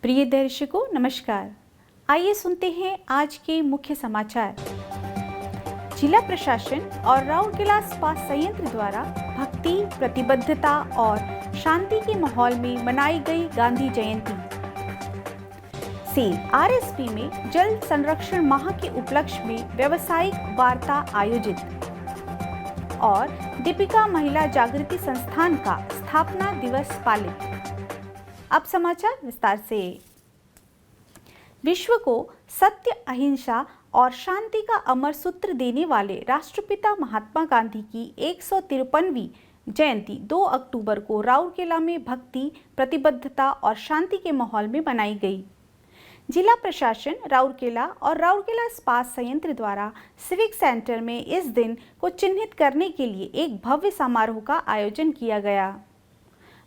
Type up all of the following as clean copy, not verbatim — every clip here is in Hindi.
प्रिय दर्शकों नमस्कार। आइए सुनते हैं आज के मुख्य समाचार। जिला प्रशासन और राउरकेला इस्पात संयंत्र द्वारा भक्ति, प्रतिबद्धता और शांति के माहौल में मनाई गई गांधी जयंती। सेल आरएसपी में जल संरक्षण माह के उपलक्ष्य में व्यावसायिक वार्ता आयोजित और दीपिका महिला जागृति संस्थान का स्थापना दिवस पालित। अब समाचार विस्तार से। विश्व को सत्य, अहिंसा और शांति का अमर सूत्र देने वाले राष्ट्रपिता महात्मा गांधी की 153वीं जयंती 2 अक्टूबर को राउरकेला में भक्ति, प्रतिबद्धता और शांति के माहौल में मनाई गई। जिला प्रशासन राउरकेला और राउरकेला इस्पात संयंत्र द्वारा सिविक सेंटर में इस दिन को चिन्हित करने के लिए एक भव्य समारोह का आयोजन किया गया।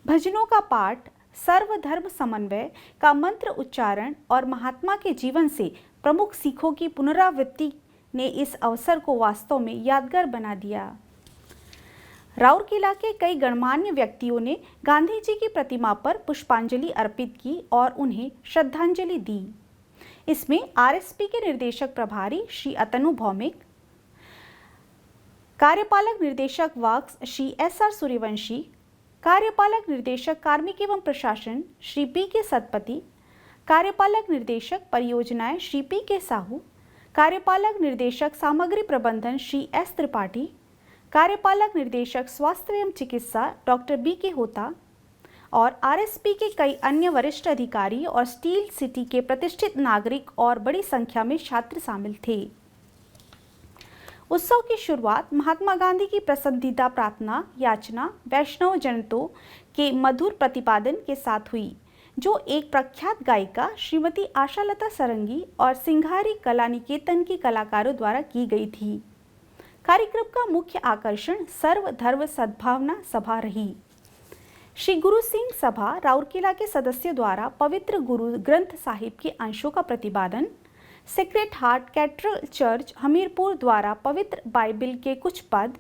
भजनों का पाठ, सर्वधर्म समन्वय का मंत्र उच्चारण और महात्मा के जीवन से प्रमुख सीखों की पुनरावृत्ति ने इस अवसर को वास्तव में यादगार बना दिया। राउरकेला के कई गणमान्य व्यक्तियों ने गांधी जी की प्रतिमा पर पुष्पांजलि अर्पित की और उन्हें श्रद्धांजलि दी। इसमें आरएसपी के निर्देशक प्रभारी श्री अतनु भौमिक, कार्यपालक निर्देशक वर्क्स श्री एसआर सूर्यवंशी, कार्यपालक निर्देशक कार्मिक एवं प्रशासन श्री पी के सतपति, कार्यपालक निर्देशक परियोजनाएं श्री पी के साहू, कार्यपालक निर्देशक सामग्री प्रबंधन श्री एस त्रिपाठी, कार्यपालक निर्देशक स्वास्थ्य एवं चिकित्सा डॉक्टर बी के होता और आरएसपी के कई अन्य वरिष्ठ अधिकारी और स्टील सिटी के प्रतिष्ठित नागरिक और बड़ी संख्या में छात्र शामिल थे। उत्सव की शुरुआत महात्मा गांधी की पसंदीदा प्रार्थना याचना वैष्णव जनतों के मधुर प्रतिपादन के साथ हुई, जो एक प्रख्यात गायिका श्रीमती आशालता सरंगी और सिंघारी कला निकेतन के कलाकारों द्वारा की गई थी। कार्यक्रम का मुख्य आकर्षण सर्वधर्म सद्भावना सभा रही। श्री गुरु सिंह सभा राउरकेला के सदस्यों द्वारा पवित्र गुरु ग्रंथ साहिब के अंशों का प्रतिपादन, sacred heart cathedral church Hamirpur द्वारा पवित्र बाइबिल के कुछ पद,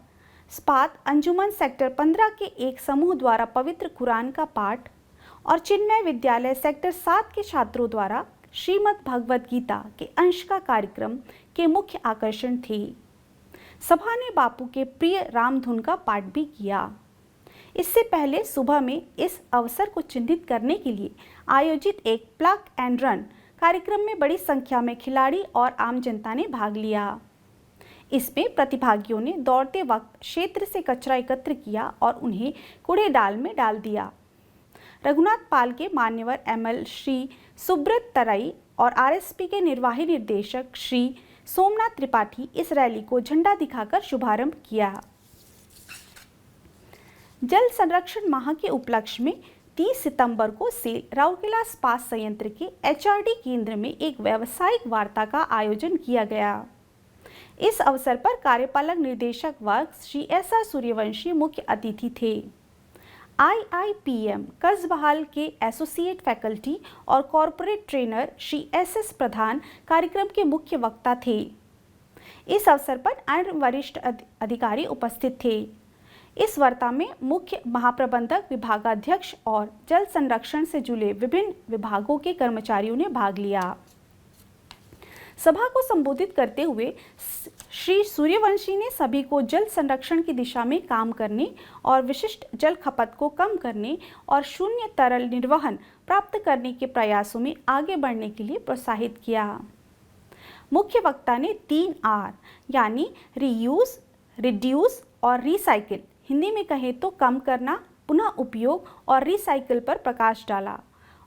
इस्पात अंजुमन सेक्टर 15 के एक समूह द्वारा पवित्र कुरान का पाठ और चिन्मय विद्यालय सेक्टर 7 के छात्रों द्वारा श्रीमद् भगवद गीता के अंश का कार्यक्रम के मुख्य आकर्षण थे। सभा ने बापू के प्रिय रामधुन का पाठ भी किया। इससे पहले सुबह में इस अवसर को चिन्हित करने के लिए आयोजित एक प्लग एंड रन कार्यक्रम में बड़ी संख्या में खिलाड़ी और आम जनता ने भाग लिया। इसमें प्रतिभागियों ने दौड़ते वक्त क्षेत्र से कचरा एकत्र किया और उन्हें कूड़ेदान में डाल दिया। रघुनाथ पाल के मान्यवर एमएल श्री सुब्रत तराई और आरएसपी के निर्वाही निर्देशक श्री सोमनाथ त्रिपाठी इस रैली को झंडा दिखाकर शुभारंभ किया। जल संरक्षण माह के उपलक्ष्य में 30 सितंबर को सेल राउरकेला इस्पात संयंत्र के एचआरडी केंद्र में एक व्यावसायिक वार्ता का आयोजन किया गया। इस अवसर पर कार्यपालक निर्देशक वर्ग श्री एसआर सूर्यवंशी मुख्य अतिथि थे। आईआईपीएम कसबहाल के एसोसिएट फैकल्टी और कॉरपोरेट ट्रेनर श्री एसएस प्रधान कार्यक्रम के मुख्य वक्ता थे। इस अवसर पर अन्य वरिष्ठ अधिकारी उपस्थित थे। इस वार्ता में मुख्य महाप्रबंधक, विभागाध्यक्ष और जल संरक्षण से जुड़े विभिन्न विभागों के कर्मचारियों ने भाग लिया। सभा को संबोधित करते हुए श्री सूर्यवंशी ने सभी को जल संरक्षण की दिशा में काम करने और विशिष्ट जल खपत को कम करने और शून्य तरल निर्वहन प्राप्त करने के प्रयासों में आगे बढ़ने के लिए प्रोत्साहित किया। मुख्य वक्ता ने 3 R यानी रीयूज, रिड्यूस और रिसाइकिल, हिंदी में कहें तो कम करना, पुनः उपयोग और रिसाइकिल पर प्रकाश डाला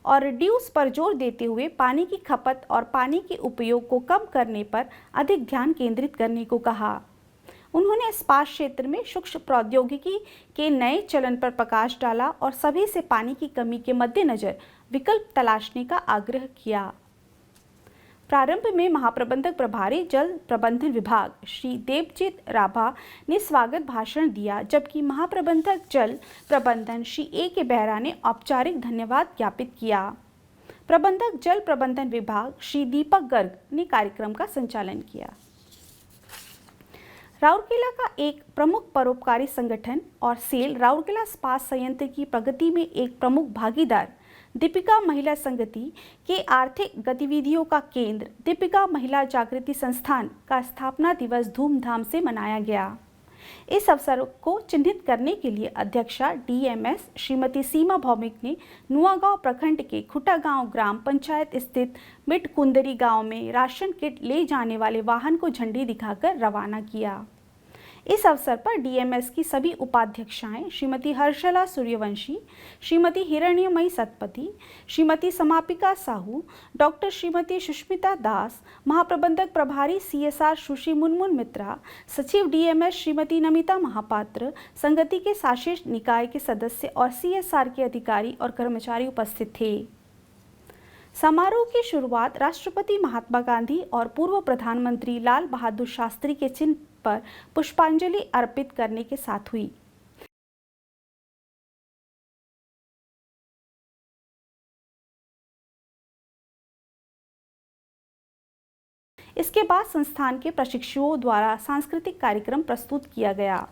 और रिड्यूस पर जोर देते हुए पानी की खपत और पानी के उपयोग को कम करने पर अधिक ध्यान केंद्रित करने को कहा। उन्होंने इस्पात क्षेत्र में सूक्ष्म प्रौद्योगिकी के नए चलन पर प्रकाश डाला और सभी से पानी की कमी के मद्देनजर विकल्प तलाशने का आग्रह किया। प्रारंभ में महाप्रबंधक प्रभारी जल प्रबंधन विभाग श्री देवजीत राभा ने स्वागत भाषण दिया, जबकि महाप्रबंधक जल प्रबंधन श्री ए के बेहरा ने औपचारिक धन्यवाद ज्ञापित किया। प्रबंधक जल प्रबंधन विभाग श्री दीपक गर्ग ने कार्यक्रम का संचालन किया। राउरकेला का एक प्रमुख परोपकारी संगठन और सेल राउरकेला इस्पात संयंत्र की प्रगति में एक प्रमुख भागीदार दीपिका महिला संगति के आर्थिक गतिविधियों का केंद्र दीपिका महिला जागृति संस्थान का स्थापना दिवस धूमधाम से मनाया गया। इस अवसर को चिन्हित करने के लिए अध्यक्षा डीएमएस श्रीमती सीमा भौमिक ने नुआगांव प्रखंड के खुटा गांव ग्राम पंचायत स्थित मिटकुंदरी गांव में राशन किट ले जाने वाले वाहन को झंडी दिखाकर रवाना किया। इस अवसर पर डीएमएस की सभी उपाध्यक्षाएं श्रीमती हर्षला सूर्यवंशी, श्रीमती हिरण्यमयी सतपथी, श्रीमती समापिका साहू, डॉक्टर श्रीमती सुष्मिता दास, महाप्रबंधक प्रभारी सीएसआर सुश्री मुनमुन मित्रा, सचिव डीएमएस श्रीमती नमिता महापात्र, संगति के शासी निकाय के सदस्य और सीएसआर के अधिकारी और कर्मचारी उपस्थित थे। समारोह की शुरुआत राष्ट्रपति महात्मा गांधी और पूर्व प्रधानमंत्री लाल बहादुर शास्त्री के चिन्ह पर पुष्पांजलि अर्पित करने के साथ हुई। इसके बाद संस्थान के प्रशिक्षुओं द्वारा सांस्कृतिक कार्यक्रम प्रस्तुत किया गया।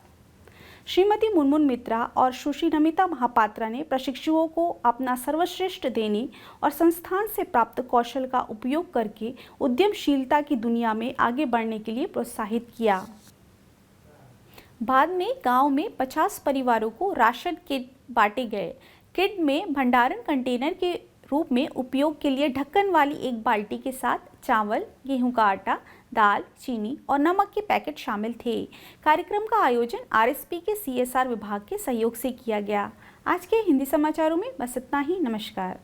श्रीमती मुनमुन मित्रा और सुश्री नमिता महापात्रा ने प्रशिक्षुओं को अपना सर्वश्रेष्ठ देने और संस्थान से प्राप्त कौशल का उपयोग करके उद्यमशीलता की दुनिया में आगे बढ़ने के लिए प्रोत्साहित किया। बाद में गांव में 50 परिवारों को राशन किट बांटे गए। किट में भंडारण कंटेनर के रूप में उपयोग के लिए ढक्कन वाली एक बाल्टी के साथ चावल, गेहूं का आटा, दाल, चीनी और नमक के पैकेट शामिल थे। कार्यक्रम का आयोजन आरएसपी के सीएसआर विभाग के सहयोग से किया गया। आज के हिंदी समाचारों में बस इतना ही। नमस्कार।